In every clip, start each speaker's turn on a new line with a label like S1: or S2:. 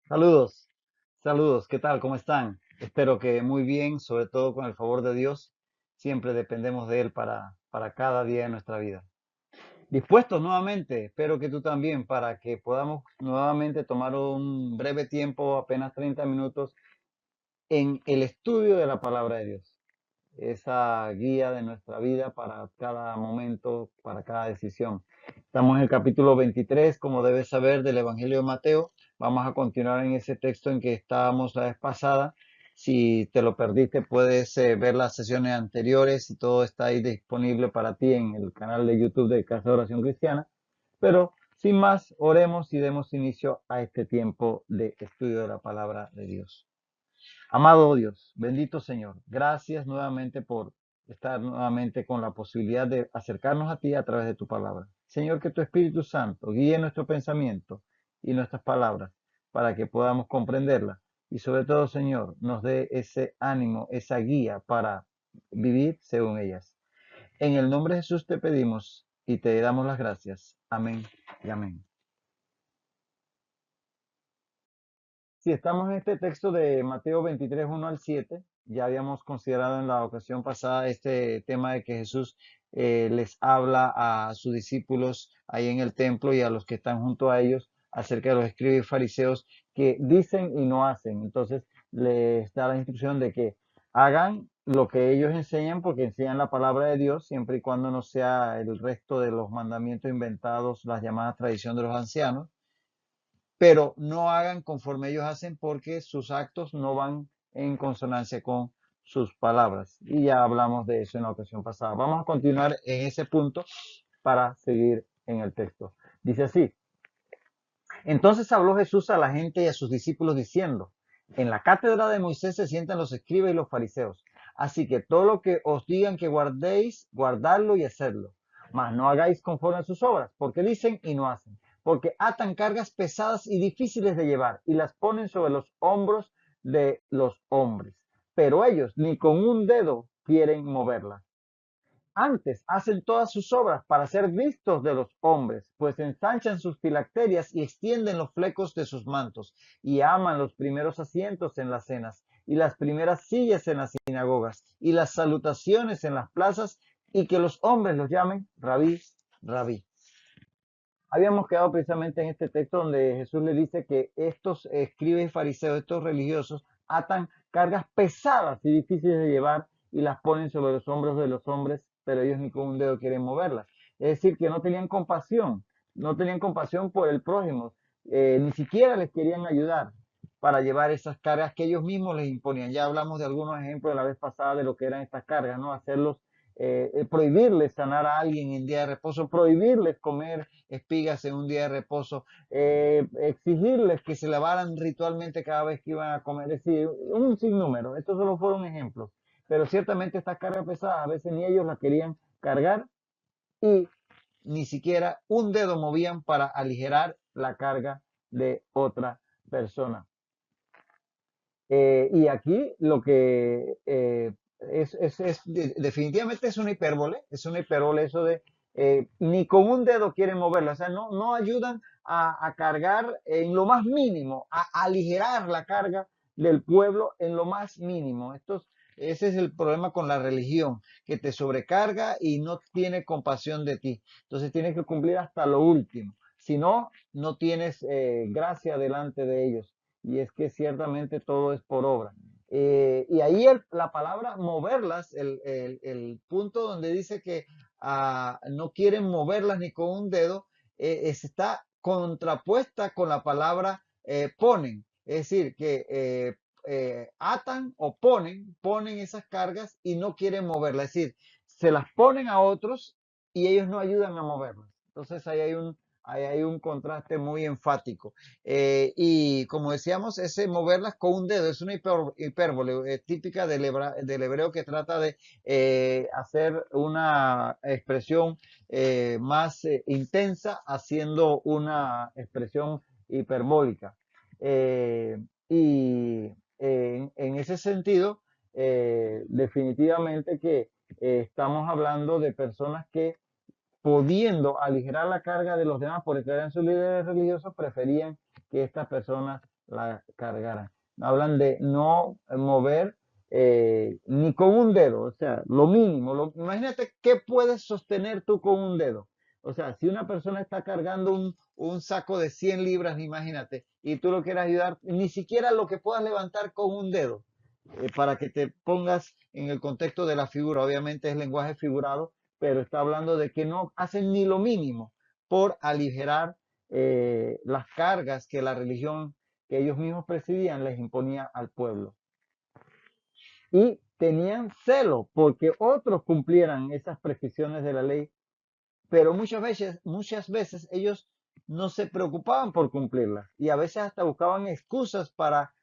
S1: Saludos, saludos, ¿qué tal? ¿Cómo están? Espero que muy bien, sobre todo con el favor de Dios. Siempre dependemos de Él para cada día de nuestra vida. Dispuestos nuevamente, espero que tú también, para que podamos nuevamente tomar un breve tiempo, apenas 30 minutos, en el estudio de la palabra de Dios. Esa guía de nuestra vida para cada momento, para cada decisión. Estamos en el capítulo 23, como debes saber, del Evangelio de Mateo. Vamos a continuar en ese texto en que estábamos la vez pasada. Si te lo perdiste, puedes ver las sesiones anteriores y todo está ahí disponible para ti en el canal de YouTube de Casa de Oración Cristiana. Pero sin más, oremos y demos inicio a este tiempo de estudio de la palabra de Dios. Amado Dios, bendito Señor, gracias nuevamente por estar nuevamente con la posibilidad de acercarnos a ti a través de tu palabra. Señor, que tu Espíritu Santo guíe nuestro pensamiento y nuestras palabras para que podamos comprenderlas y sobre todo, Señor, nos dé ese ánimo, esa guía para vivir según ellas. En el nombre de Jesús te pedimos y te damos las gracias. Amén y amén. Sí, estamos en este texto de Mateo 23, 1 al 7. Ya habíamos considerado en la ocasión pasada este tema de que Jesús les habla a sus discípulos ahí en el templo y a los que están junto a ellos acerca de los escribas y fariseos que dicen y no hacen. Entonces les da la instrucción de que hagan lo que ellos enseñan porque enseñan la palabra de Dios siempre y cuando no sea el resto de los mandamientos inventados, las llamadas tradición de los ancianos, pero no hagan conforme ellos hacen porque sus actos no van en consonancia con sus palabras. Y ya hablamos de eso en la ocasión pasada. Vamos a continuar en ese punto para seguir en el texto. Dice así: entonces habló Jesús a la gente y a sus discípulos diciendo: en la cátedra de Moisés se sientan los escribas y los fariseos. Así que todo lo que os digan que guardéis, guardadlo y hacedlo. Mas no hagáis conforme a sus obras, porque dicen y no hacen. Porque atan cargas pesadas y difíciles de llevar y las ponen sobre los hombros de los hombres. Pero ellos ni con un dedo quieren moverlas. Antes hacen todas sus obras para ser vistos de los hombres, pues ensanchan sus filacterias y extienden los flecos de sus mantos, y aman los primeros asientos en las cenas, y las primeras sillas en las sinagogas, y las salutaciones en las plazas, y que los hombres los llamen rabí, rabí. Habíamos quedado precisamente en este texto donde Jesús le dice que estos escribas y fariseos, estos religiosos, atan cargas pesadas y difíciles de llevar y las ponen sobre los hombros de los hombres, pero ellos ni con un dedo quieren moverlas. Es decir, que no tenían compasión, no tenían compasión por el prójimo, ni siquiera les querían ayudar para llevar esas cargas que ellos mismos les imponían. Ya hablamos de algunos ejemplos de la vez pasada de lo que eran estas cargas, ¿no? Hacerlos, prohibirles sanar a alguien en día de reposo, prohibirles comer espigas en un día de reposo, exigirles que se lavaran ritualmente cada vez que iban a comer, es decir, un sinnúmero. Estos solo fueron ejemplos, pero ciertamente estas cargas pesadas a veces ni ellos las querían cargar y ni siquiera un dedo movían para aligerar la carga de otra persona. Y aquí lo que definitivamente es una hipérbole eso de ni con un dedo quieren moverlo, o sea, no ayudan a cargar en lo más mínimo, a aligerar la carga del pueblo en lo más mínimo. Ese es el problema con la religión, que te sobrecarga y no tiene compasión de ti. Entonces tienes que cumplir hasta lo último. Si no, no tienes gracia delante de ellos. Y es que ciertamente todo es por obra. Y ahí la palabra moverlas, el punto donde dice que no quieren moverlas ni con un dedo, está contrapuesta con la palabra ponen. Es decir, que atan o ponen esas cargas y no quieren moverlas. Es decir, se las ponen a otros y ellos no ayudan a moverlas. Entonces ahí hay un contraste muy enfático. Y como decíamos, ese moverlas con un dedo es una hipérbole típica del hebreo que trata de hacer una expresión más intensa haciendo una expresión hiperbólica. Eh, y en ese sentido, definitivamente que estamos hablando de personas que, pudiendo aligerar la carga de los demás porque eran sus líderes religiosos, preferían que estas personas la cargaran. Hablan de no mover ni con un dedo, o sea, lo mínimo. Imagínate qué puedes sostener tú con un dedo. O sea, si una persona está cargando un saco de 100 libras, imagínate, y tú lo quieres ayudar, ni siquiera lo que puedas levantar con un dedo, para que te pongas en el contexto de la figura. Obviamente es lenguaje figurado, pero está hablando de que no hacen ni lo mínimo por aligerar las cargas que la religión que ellos mismos presidían les imponía al pueblo. Y tenían celo porque otros cumplieran esas prescripciones de la ley, pero muchas veces ellos no se preocupaban por cumplirlas y a veces hasta buscaban excusas para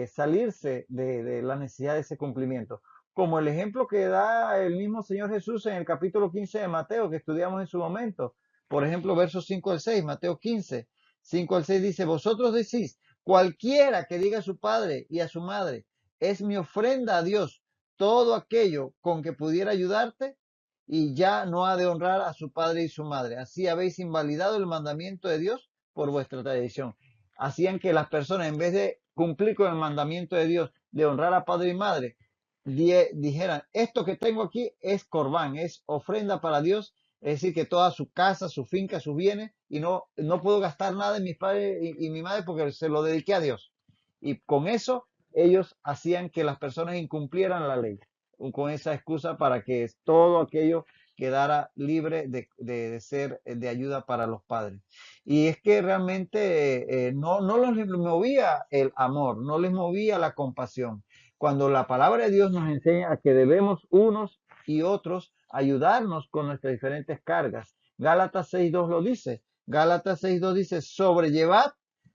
S1: salirse de la necesidad de ese cumplimiento. Como el ejemplo que da el mismo Señor Jesús en el capítulo 15 de Mateo, que estudiamos en su momento. Por ejemplo, versos 5 al 6, Mateo 15, 5 al 6 dice, vosotros decís, cualquiera que diga a su padre y a su madre, es mi ofrenda a Dios, todo aquello con que pudiera ayudarte, y ya no ha de honrar a su padre y su madre. Así habéis invalidado el mandamiento de Dios por vuestra tradición. Hacían que las personas, en vez de cumplir con el mandamiento de Dios, de honrar a padre y madre, dijeran, esto que tengo aquí es corbán, es ofrenda para Dios, es decir, que toda su casa, su finca, sus bienes, y no puedo gastar nada en mis padres y mi madre porque se lo dediqué a Dios. Y con eso ellos hacían que las personas incumplieran la ley, con esa excusa para que todo aquello quedara libre de ser de ayuda para los padres. Y es que realmente no les movía el amor, no les movía la compasión. Cuando la palabra de Dios nos enseña a que debemos unos y otros ayudarnos con nuestras diferentes cargas. Gálatas 6.2 lo dice. Gálatas 6.2 dice, sobrellevad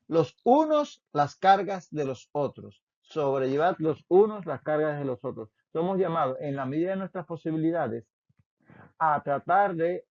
S1: los unos las cargas de los otros. Sobrellevad los unos las cargas de los otros. Somos llamados, en la medida de nuestras posibilidades, a tratar de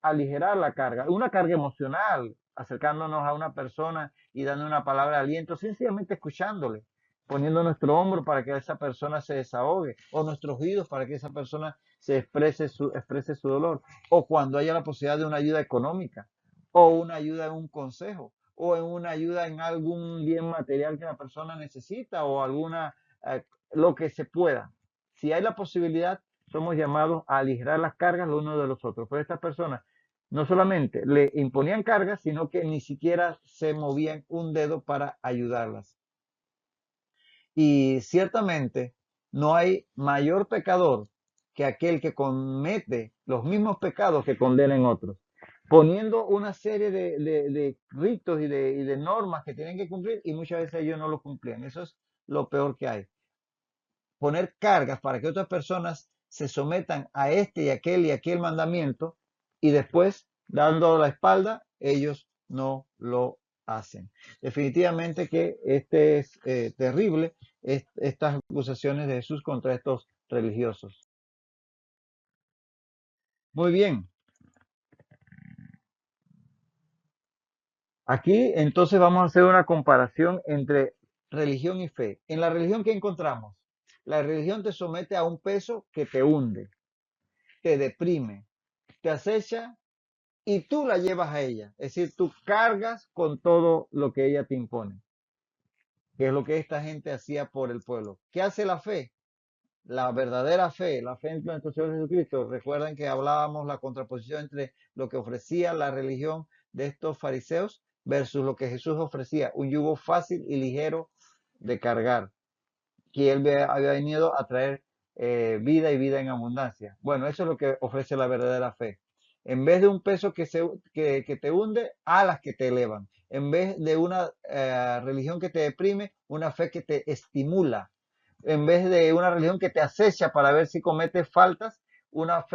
S1: aligerar la carga, una carga emocional, acercándonos a una persona y dando una palabra de aliento, sencillamente escuchándole, poniendo nuestro hombro para que esa persona se desahogue, o nuestros oídos para que esa persona se exprese su dolor, o cuando haya la posibilidad de una ayuda económica, o una ayuda en un consejo, o en una ayuda en algún bien material que la persona necesita, o alguna, lo que se pueda. Si hay la posibilidad, somos llamados a aligerar las cargas los unos de los otros. Pero estas personas no solamente le imponían cargas, sino que ni siquiera se movían un dedo para ayudarlas. Y ciertamente no hay mayor pecador que aquel que comete los mismos pecados que condenen otros, poniendo una serie de ritos y de normas que tienen que cumplir y muchas veces ellos no lo cumplían. Eso es lo peor que hay. Poner cargas para que otras personas se sometan a este y aquel mandamiento y después, dando la espalda, ellos no lo hacen. Definitivamente que este es terrible, estas acusaciones de Jesús contra estos religiosos. Muy bien. Aquí entonces vamos a hacer una comparación entre religión y fe. En la religión que encontramos, la religión te somete a un peso que te hunde, te deprime, te acecha y tú la llevas a ella. Es decir, tú cargas con todo lo que ella te impone, que es lo que esta gente hacía por el pueblo. ¿Qué hace la fe? La verdadera fe, la fe en nuestro Señor Jesucristo. Recuerden que hablábamos la contraposición entre lo que ofrecía la religión de estos fariseos versus lo que Jesús ofrecía, un yugo fácil y ligero de cargar, que él había venido a traer vida y vida en abundancia. Bueno, eso es lo que ofrece la verdadera fe. En vez de un peso que te hunde, alas que te elevan. En vez de una religión que te deprime, una fe que te estimula. En vez de una religión que te acecha para ver si cometes faltas, una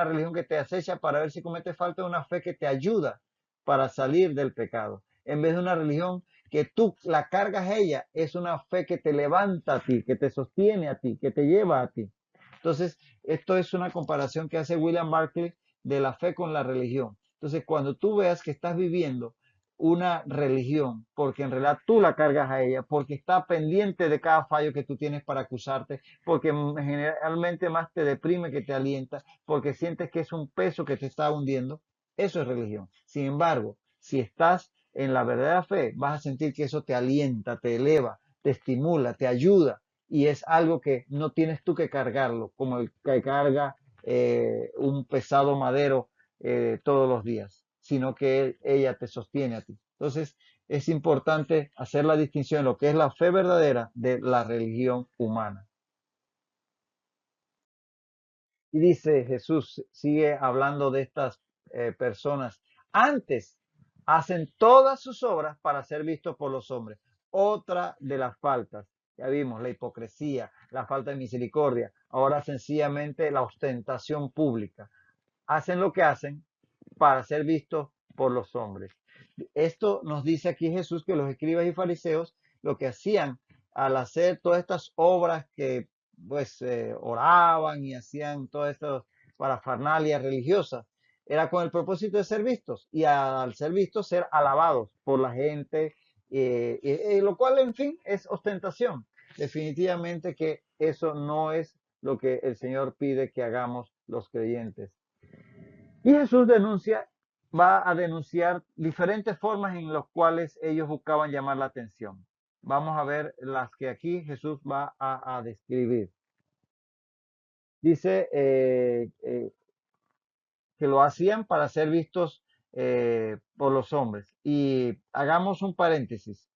S1: religión que te acecha para ver si cometes faltas, una fe que te ayuda para salir del pecado. En vez de una religión que tú la cargas a ella, es una fe que te levanta a ti, que te sostiene a ti, que te lleva a ti. Entonces, esto es una comparación que hace William Barclay de la fe con la religión. Entonces, cuando tú veas que estás viviendo una religión, porque en realidad tú la cargas a ella, porque está pendiente de cada fallo que tú tienes para acusarte, porque generalmente más te deprime que te alienta, porque sientes que es un peso que te está hundiendo. Eso es religión. Sin embargo, si estás en la verdadera fe, vas a sentir que eso te alienta, te eleva, te estimula, te ayuda, y es algo que no tienes tú que cargarlo, como el que carga un pesado madero todos los días, sino que ella te sostiene a ti. Entonces, es importante hacer la distinción en lo que es la fe verdadera de la religión humana. Y dice Jesús, sigue hablando de estas personas. Antes hacen todas sus obras para ser vistos por los hombres. Otra de las faltas, ya vimos, la hipocresía, la falta de misericordia. Ahora sencillamente la ostentación pública. Hacen lo que hacen para ser vistos por los hombres. Esto nos dice aquí Jesús que los escribas y fariseos lo que hacían al hacer todas estas obras que pues oraban y hacían todas estas parafernalias religiosas, era con el propósito de ser vistos y al ser vistos ser alabados por la gente, lo cual en fin es ostentación. Definitivamente que eso no es lo que el Señor pide que hagamos los creyentes. Y Jesús va a denunciar diferentes formas en las cuales ellos buscaban llamar la atención. Vamos a ver las que aquí Jesús va a describir. Dice que lo hacían para ser vistos por los hombres. Y hagamos un paréntesis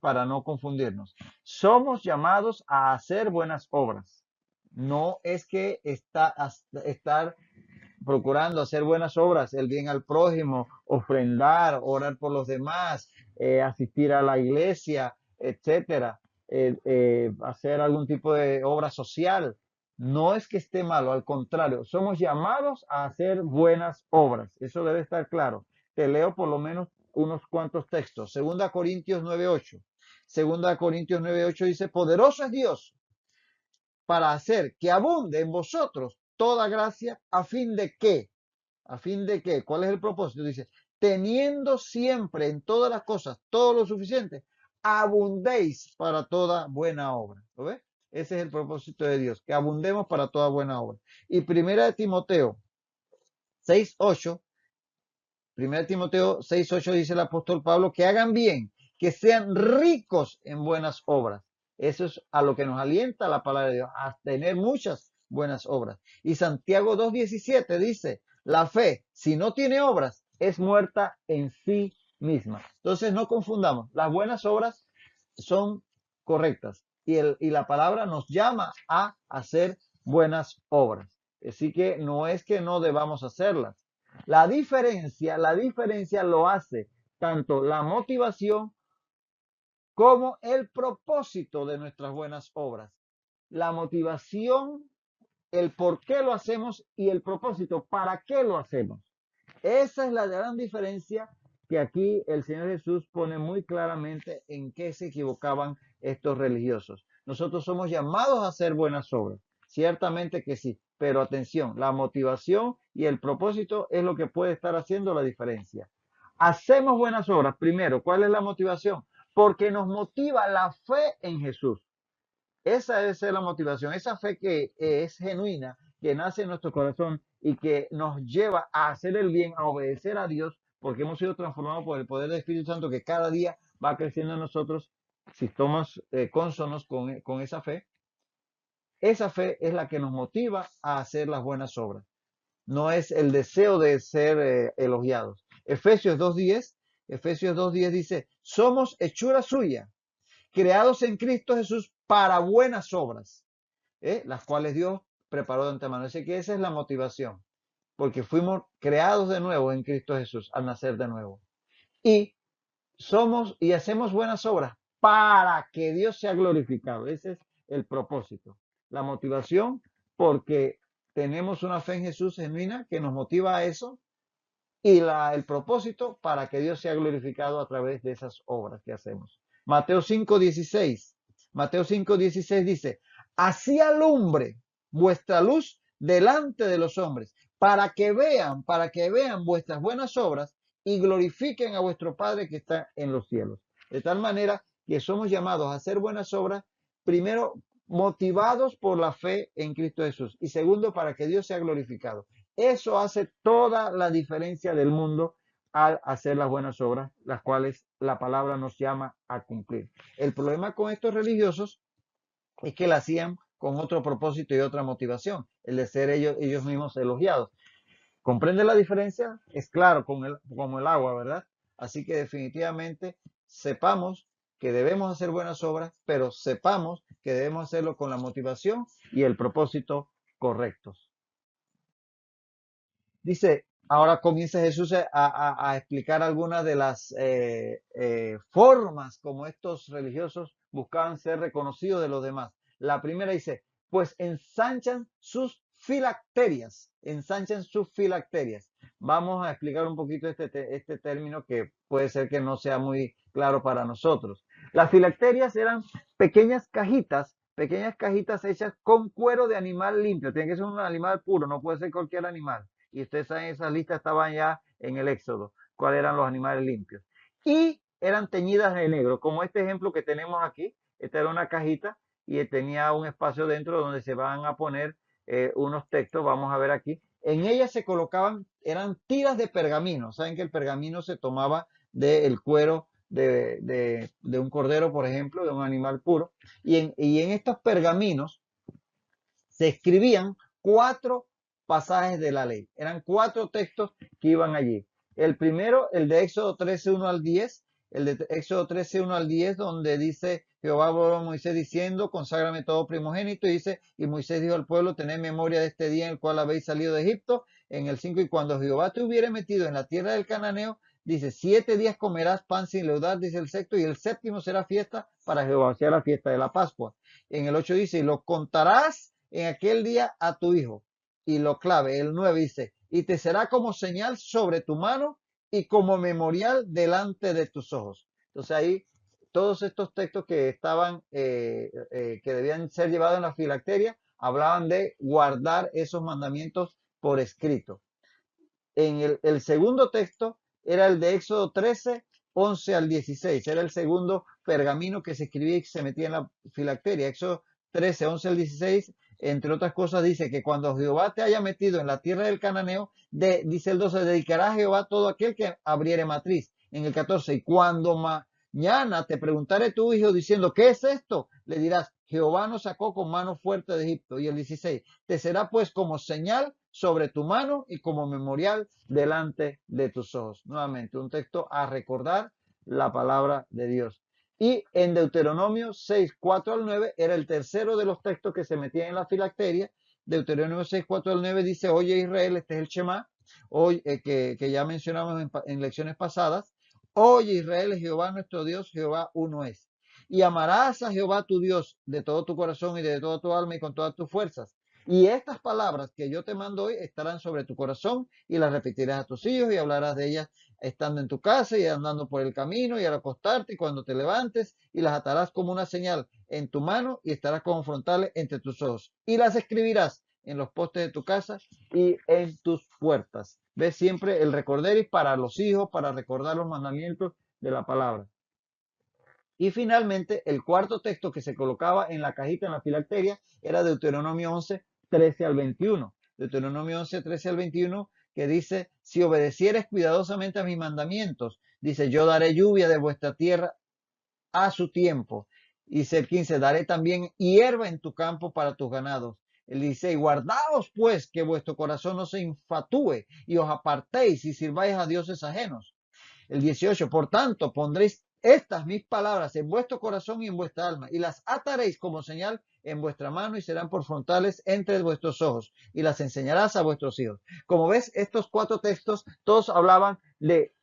S1: para no confundirnos. Somos llamados a hacer buenas obras. No es que estar procurando hacer buenas obras, el bien al prójimo, ofrendar, orar por los demás, asistir a la iglesia, etcétera, hacer algún tipo de obra social. No es que esté malo, al contrario, somos llamados a hacer buenas obras. Eso debe estar claro. Te leo por lo menos unos cuantos textos. Segunda Corintios 9:8. Segunda Corintios 9:8 dice, poderoso es Dios para hacer que abunde en vosotros toda gracia, a fin de que, ¿cuál es el propósito? Dice, teniendo siempre en todas las cosas todo lo suficiente, abundéis para toda buena obra. ¿Lo ves? Ese es el propósito de Dios, que abundemos para toda buena obra. Y primera de Timoteo 6:8, primera de Timoteo 6:8 dice el apóstol Pablo, que hagan bien, que sean ricos en buenas obras. Eso es a lo que nos alienta la palabra de Dios, a tener muchas buenas obras. Y Santiago 2:17 dice, la fe, si no tiene obras, es muerta en sí misma. Entonces no confundamos, las buenas obras son correctas y la palabra nos llama a hacer buenas obras. Así que no es que no debamos hacerlas. La diferencia lo hace tanto la motivación como el propósito de nuestras buenas obras. La motivación, el por qué lo hacemos y el propósito, para qué lo hacemos. Esa es la gran diferencia que aquí el Señor Jesús pone muy claramente en qué se equivocaban estos religiosos. Nosotros somos llamados a hacer buenas obras, ciertamente que sí, pero atención, la motivación y el propósito es lo que puede estar haciendo la diferencia. Hacemos buenas obras, primero, ¿cuál es la motivación? Porque nos motiva la fe en Jesús. Esa debe ser la motivación, esa fe que es genuina, que nace en nuestro corazón y que nos lleva a hacer el bien, a obedecer a Dios, porque hemos sido transformados por el poder del Espíritu Santo que cada día va creciendo en nosotros, si estamos cónsonos con esa fe es la que nos motiva a hacer las buenas obras. No es el deseo de ser elogiados. Efesios 2:10 dice, somos hechura suya, creados en Cristo Jesús para buenas obras, las cuales Dios preparó de antemano. Así que esa es la motivación, porque fuimos creados de nuevo en Cristo Jesús al nacer de nuevo. Y somos y hacemos buenas obras para que Dios sea glorificado. Ese es el propósito. La motivación, porque tenemos una fe en Jesús genuina que nos motiva a eso, y el propósito para que Dios sea glorificado a través de esas obras que hacemos. Mateo 5:16. Mateo 5:16 dice, así alumbre vuestra luz delante de los hombres, para que vean vuestras buenas obras y glorifiquen a vuestro Padre que está en los cielos. De tal manera que somos llamados a hacer buenas obras, primero motivados por la fe en Cristo Jesús y segundo para que Dios sea glorificado. Eso hace toda la diferencia del mundo al hacer las buenas obras, las cuales la palabra nos llama a cumplir. El problema con estos religiosos es que la hacían con otro propósito y otra motivación, el de ser ellos mismos elogiados. ¿Comprende la diferencia? Es claro, como el agua, ¿verdad? Así que definitivamente sepamos que debemos hacer buenas obras, pero sepamos que debemos hacerlo con la motivación y el propósito correctos. Dice, ahora comienza Jesús a explicar algunas de las formas como estos religiosos buscaban ser reconocidos de los demás. La primera dice, pues ensanchan sus filacterias. Vamos a explicar un poquito este término que puede ser que no sea muy claro para nosotros. Las filacterias eran pequeñas cajitas hechas con cuero de animal limpio. Tiene que ser un animal puro, no puede ser cualquier animal. Y ustedes saben, esas listas estaban ya en el Éxodo, cuáles eran los animales limpios. Y eran teñidas de negro, como este ejemplo que tenemos aquí. Esta era una cajita y tenía un espacio dentro donde se van a poner unos textos, vamos a ver aquí. En ellas se colocaban, eran tiras de pergamino. Saben que el pergamino se tomaba del cuero de un cordero, por ejemplo, de un animal puro. Y en estos pergaminos se escribían 4 pasajes de la ley. Eran 4 textos que iban allí. El primero, el de Éxodo 13, 1 al 10, el de Éxodo 13, 1 al 10, donde dice, Jehová habló a Moisés diciendo, conságrame todo primogénito, y dice, y Moisés dijo al pueblo, tened memoria de este día en el cual habéis salido de Egipto. En el 5, y cuando Jehová te hubiere metido en la tierra del cananeo, dice, 7 días comerás pan sin leudar, dice el sexto, y el séptimo será fiesta para Jehová, o sea, la fiesta de la Pascua. En el 8 dice, y lo contarás en aquel día a tu hijo. Y lo clave, el 9 dice, y te será como señal sobre tu mano y como memorial delante de tus ojos. Entonces ahí todos estos textos que estaban, que debían ser llevados en la filacteria, hablaban de guardar esos mandamientos por escrito. En el segundo texto era el de Éxodo 13, 11 al 16. Era el segundo pergamino que se escribía y que se metía en la filacteria. Éxodo 13, 11 al 16, entre otras cosas, dice que cuando Jehová te haya metido en la tierra del cananeo, dice el 12, dedicará a Jehová todo aquel que abriere matriz. En el 14, y cuando mañana te preguntaré tu hijo diciendo, ¿qué es esto? Le dirás, Jehová nos sacó con mano fuerte de Egipto. Y el 16, te será pues como señal sobre tu mano y como memorial delante de tus ojos. Nuevamente, un texto a recordar la palabra de Dios. Y en Deuteronomio 6, 4 al 9 era el tercero de los textos que se metían en la filacteria. Deuteronomio 6, 4 al 9 dice, oye Israel, este es el Shema, hoy, que ya mencionamos en lecciones pasadas. Oye Israel, Jehová nuestro Dios, Jehová uno es. Y amarás a Jehová tu Dios de todo tu corazón y de toda tu alma y con todas tus fuerzas. Y estas palabras que yo te mando hoy estarán sobre tu corazón y las repetirás a tus hijos y hablarás de ellas estando en tu casa y andando por el camino y al acostarte y cuando te levantes y las atarás como una señal en tu mano y estarás como frontales entre tus ojos y las escribirás en los postes de tu casa y en tus puertas. Ves siempre el recorderis para los hijos, para recordar los mandamientos de la palabra. Y finalmente, el cuarto texto que se colocaba en la cajita, en la filacteria, era Deuteronomio 11, 13 al 21. Deuteronomio 11, 13 al 21, que dice, si obedecieres cuidadosamente a mis mandamientos, dice, yo daré lluvia de vuestra tierra a su tiempo. Dice el 15, daré también hierba en tu campo para tus ganados. El 16, guardaos pues que vuestro corazón no se infatúe y os apartéis y sirváis a dioses ajenos. El 18, por tanto, pondréis estas mis palabras en vuestro corazón y en vuestra alma, y las ataréis como señal en vuestra mano y serán por frontales entre vuestros ojos, y las enseñarás a vuestros hijos. Como ves, estos 4 textos, todos hablaban de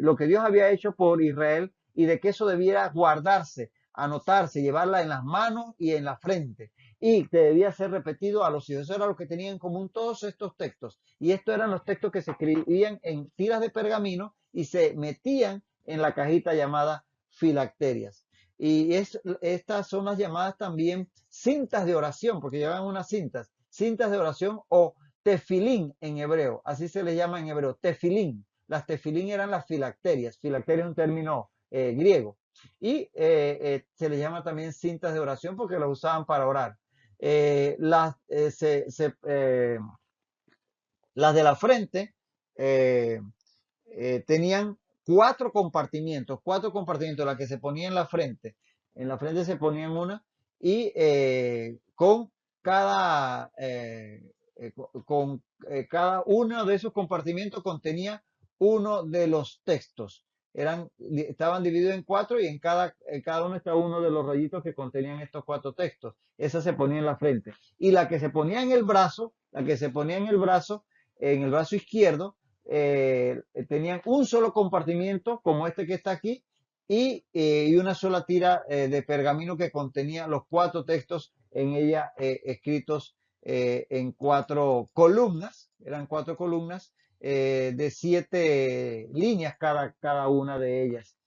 S1: lo que Dios había hecho por Israel y de que eso debiera guardarse, anotarse, llevarla en las manos y en la frente. Y que debía ser repetido a los hijos. Eso era lo que tenían en común todos estos textos. Y estos eran los textos que se escribían en tiras de pergamino y se metían en la cajita llamada filacterias. Y estas son las llamadas también cintas de oración, porque llevan unas cintas de oración o tefilín en hebreo, así se les llama en hebreo, tefilín. Las tefilín eran las filacterias. Filacteria es un término griego. Y se le llama también cintas de oración porque las usaban para orar. Las, las de la frente eh, tenían cuatro compartimientos, la que se ponía en la frente se ponían una y con cada, cada uno de esos compartimientos contenía uno de los textos. Estaban divididos en cuatro y en cada uno estaba uno de los rollitos que contenían estos cuatro textos. Esa se ponía en la frente. Y la que se ponía en el brazo, la que se ponía en el brazo izquierdo, tenían un solo compartimiento como este que está aquí y una sola tira de pergamino que contenía los cuatro textos en ella escritos en cuatro columnas, eran cuatro columnas de 7 líneas cada una de ellas.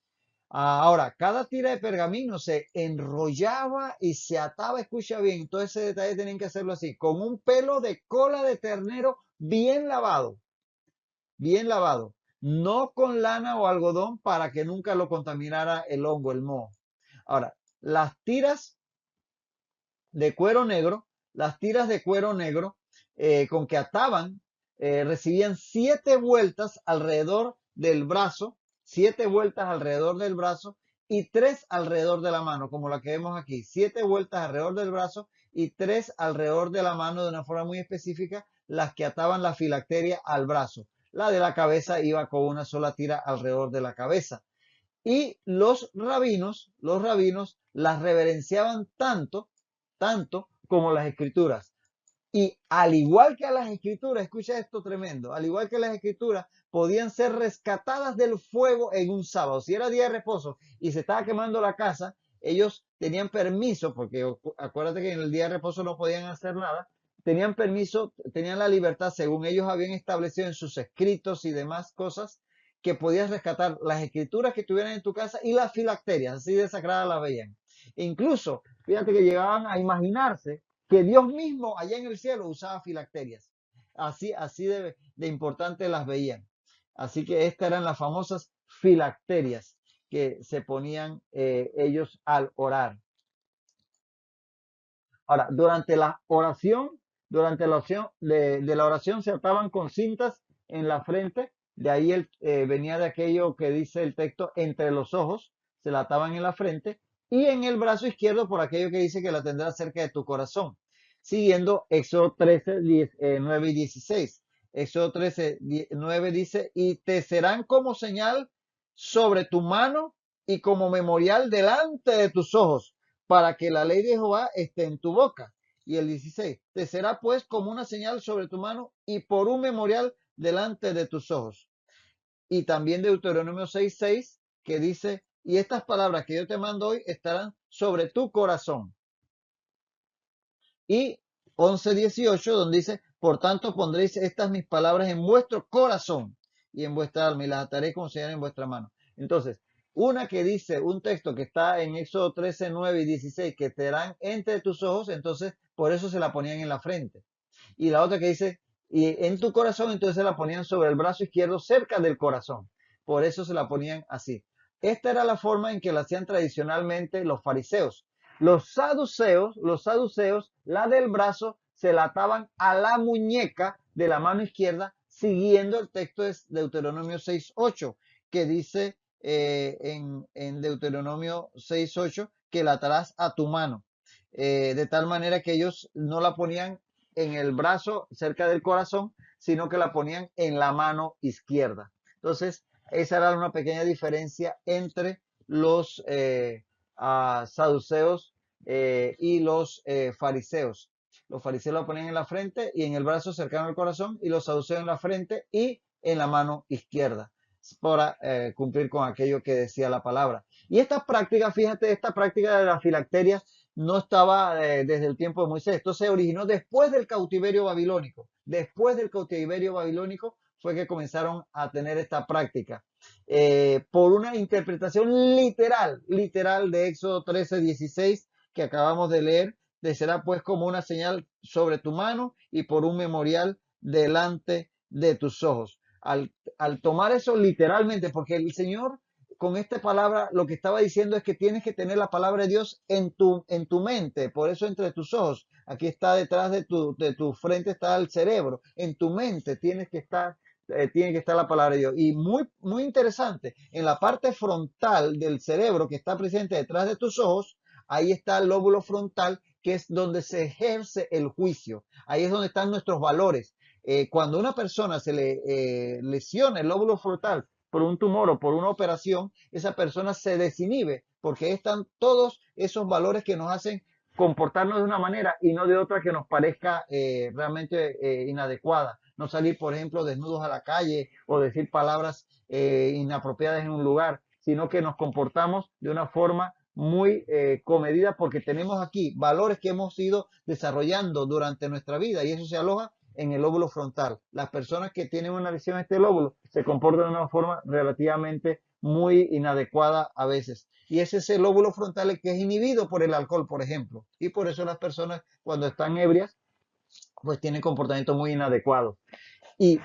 S1: Ahora, cada tira de pergamino se enrollaba y se ataba, escucha bien, todo ese detalle tenían que hacerlo así, con un pelo de cola de ternero bien lavado, no con lana o algodón para que nunca lo contaminara el hongo, el moho. Ahora, las tiras de cuero negro, las tiras de cuero negro con que ataban, recibían 7 vueltas alrededor del brazo, 7 vueltas alrededor del brazo y 3 alrededor de la mano, como la que vemos aquí, 7 vueltas alrededor del brazo y 3 alrededor de la mano de una forma muy específica, las que ataban la filacteria al brazo. La de la cabeza iba con una sola tira alrededor de la cabeza. Y los rabinos las reverenciaban tanto como las escrituras. Y al igual que a las escrituras, escucha esto tremendo, al igual que las escrituras, podían ser rescatadas del fuego en un sábado. Si era día de reposo y se estaba quemando la casa, ellos tenían permiso, porque acuérdate que en el día de reposo no podían hacer nada, tenían permiso, tenían la libertad, según ellos habían establecido en sus escritos y demás cosas, que podías rescatar las escrituras que tuvieran en tu casa y las filacterias, así de sagradas las veían. E incluso, fíjate que llegaban a imaginarse que Dios mismo allá en el cielo usaba filacterias. Así de importante las veían. Así que estas eran las famosas filacterias que se ponían ellos al orar. Ahora, durante la oración de la oración se ataban con cintas en la frente, de ahí venía de aquello que dice el texto, entre los ojos, se la ataban en la frente, y en el brazo izquierdo por aquello que dice que la tendrás cerca de tu corazón, siguiendo Éxodo 13, 9 y 16. Éxodo 13, 9 dice, y te serán como señal sobre tu mano y como memorial delante de tus ojos para que la ley de Jehová esté en tu boca. Y el 16, te será pues como una señal sobre tu mano y por un memorial delante de tus ojos. Y también Deuteronomio 6:6, que dice, y estas palabras que yo te mando hoy estarán sobre tu corazón. Y 11:18, donde dice, por tanto pondréis estas mis palabras en vuestro corazón y en vuestra alma y las ataré como señal en vuestra mano. Entonces, una que dice, un texto que está en Éxodo 13, 9 y 16, que te darán entre tus ojos, entonces por eso se la ponían en la frente. Y la otra que dice, y en tu corazón, entonces se la ponían sobre el brazo izquierdo cerca del corazón. Por eso se la ponían así. Esta era la forma en que la hacían tradicionalmente los fariseos. Los saduceos, la del brazo, se la ataban a la muñeca de la mano izquierda, siguiendo el texto de Deuteronomio 6:8, que dice en Deuteronomio 6:8 que la atarás a tu mano. De tal manera que ellos no la ponían en el brazo cerca del corazón, sino que la ponían en la mano izquierda. Entonces, esa era una pequeña diferencia entre los saduceos y los fariseos. Los fariseos la ponían en la frente y en el brazo cercano al corazón, y los saduceos en la frente y en la mano izquierda, para cumplir con aquello que decía la palabra. Y esta práctica, fíjate, esta práctica de las filacterias no estaba desde el tiempo de Moisés. Esto se originó después del cautiverio babilónico. Después del cautiverio babilónico fue que comenzaron a tener esta práctica. Por una interpretación literal de Éxodo 13:16 que acabamos de leer, te será pues como una señal sobre tu mano y por un memorial delante de tus ojos. al tomar eso literalmente, porque el Señor con esta palabra lo que estaba diciendo es que tienes que tener la palabra de Dios en tu mente, por eso entre tus ojos, aquí está detrás de tu frente está el cerebro, en tu mente tiene que estar la palabra de Dios. Y muy interesante, en la parte frontal del cerebro que está presente detrás de tus ojos, ahí está el lóbulo frontal, que es donde se ejerce el juicio. Ahí es donde están nuestros valores. Cuando a una persona se le lesiona el lóbulo frontal por un tumor o por una operación, esa persona se desinhibe porque están todos esos valores que nos hacen comportarnos de una manera y no de otra que nos parezca realmente inadecuada. No salir, por ejemplo, desnudos a la calle o decir palabras inapropiadas en un lugar, sino que nos comportamos de una forma muy comedida porque tenemos aquí valores que hemos ido desarrollando durante nuestra vida y eso se aloja en el lóbulo frontal. Las personas que tienen una lesión en este lóbulo se comportan de una forma relativamente muy inadecuada a veces. Y ese es el lóbulo frontal el que es inhibido por el alcohol, por ejemplo. Y por eso las personas cuando están ebrias, pues tienen comportamientos muy inadecuados. Y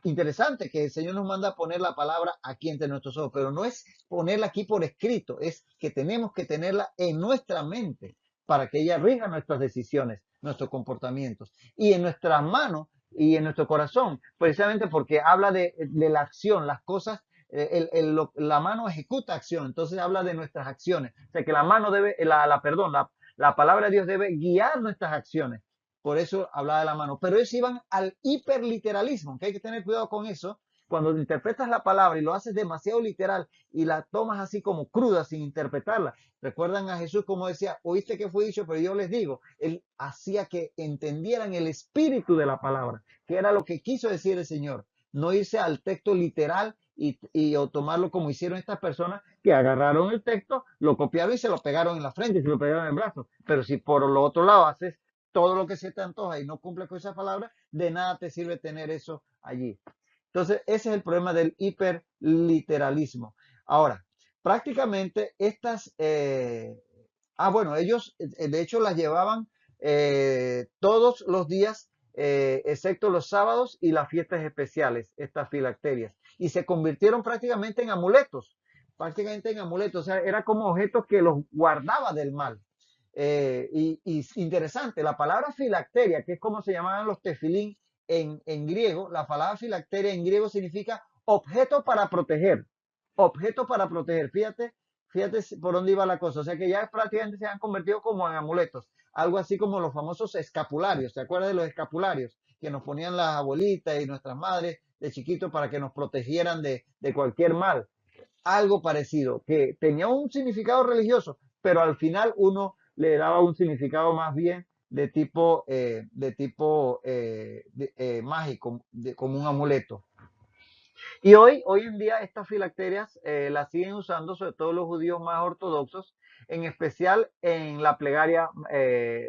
S1: interesante que el Señor nos manda a poner la palabra aquí entre nuestros ojos, pero no es ponerla aquí por escrito, es que tenemos que tenerla en nuestra mente para que ella rija nuestras decisiones, nuestros comportamientos y en nuestras manos y en nuestro corazón, precisamente porque habla de la acción, las cosas, la mano ejecuta acción, entonces habla de nuestras acciones, o sea que la mano debe, la palabra de Dios debe guiar nuestras acciones. Por eso hablaba de la mano. Pero ellos iban al hiperliteralismo, que hay que tener cuidado con eso. Cuando interpretas la palabra y lo haces demasiado literal y la tomas así como cruda sin interpretarla. Recuerdan a Jesús como decía, oíste que fue dicho, pero yo les digo. Él hacía que entendieran el espíritu de la palabra, que era lo que quiso decir el Señor. No irse al texto literal o tomarlo como hicieron estas personas que agarraron el texto, lo copiaron y se lo pegaron en la frente y se lo pegaron en el brazo. Pero si por lo otro lado haces todo lo que se te antoja y no cumple con esa palabra, de nada te sirve tener eso allí. Entonces, ese es el problema del hiperliteralismo. Ahora, prácticamente bueno, ellos de hecho las llevaban todos los días, excepto los sábados y las fiestas especiales, estas filacterias, y se convirtieron prácticamente en amuletos, o sea, era como objetos que los guardaba del mal. Y interesante, la palabra filacteria, que es como se llamaban los tefilín en griego, la palabra filacteria en griego significa objeto para proteger. Objeto para proteger. Fíjate por dónde iba la cosa. O sea que ya prácticamente se han convertido como en amuletos. Algo así como los famosos escapularios. ¿Se acuerdan de los escapularios? Que nos ponían las abuelitas y nuestras madres de chiquitos para que nos protegieran de cualquier mal. Algo parecido, que tenía un significado religioso, pero al final uno le daba un significado más bien de tipo mágico, como un amuleto. Y hoy en día estas filacterias las siguen usando sobre todo los judíos más ortodoxos, en especial en la plegaria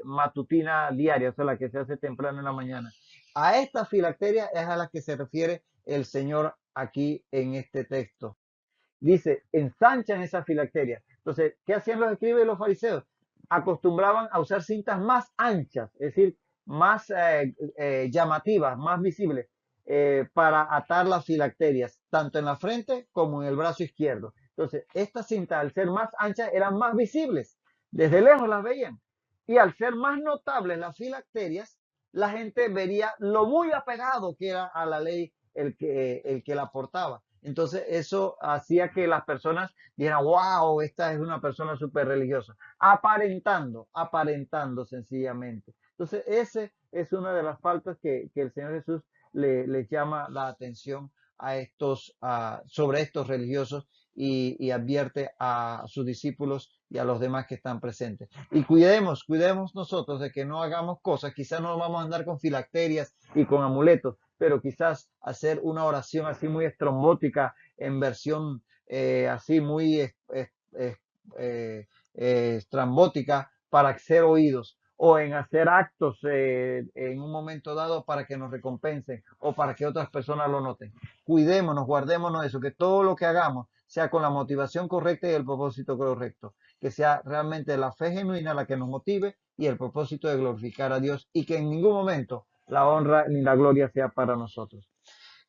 S1: matutina diaria, o sea, la que se hace temprano en la mañana. A esta filacteria es a la que se refiere el Señor aquí en este texto. Dice, ensanchan esa filacteria. Entonces, ¿qué hacían los escribas y los fariseos? Acostumbraban a usar cintas más anchas, es decir, más llamativas, más visibles, para atar las filacterias, tanto en la frente como en el brazo izquierdo. Entonces, estas cintas, al ser más anchas, eran más visibles. Desde lejos las veían. Y al ser más notables las filacterias, la gente vería lo muy apegado que era a la ley el que la portaba. Entonces eso hacía que las personas dijeran, wow, esta es una persona súper religiosa, aparentando sencillamente. Entonces ese es una de las faltas que el Señor Jesús les llama la atención sobre estos religiosos y advierte a sus discípulos y a los demás que están presentes. Y cuidemos nosotros de que no hagamos cosas, quizás no vamos a andar con filacterias y con amuletos, pero quizás hacer una oración así muy estrombótica en versión así muy estrambótica para ser oídos o en hacer actos en un momento dado para que nos recompensen o para que otras personas lo noten. Cuidémonos, guardémonos eso, que todo lo que hagamos sea con la motivación correcta y el propósito correcto, que sea realmente la fe genuina la que nos motive y el propósito de glorificar a Dios y que en ningún momento la honra ni la gloria sea para nosotros.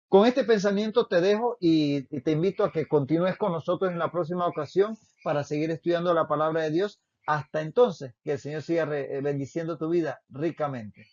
S1: Con este pensamiento te dejo y te invito a que continúes con nosotros en la próxima ocasión para seguir estudiando la palabra de Dios. Hasta entonces, que el Señor siga bendiciendo tu vida ricamente.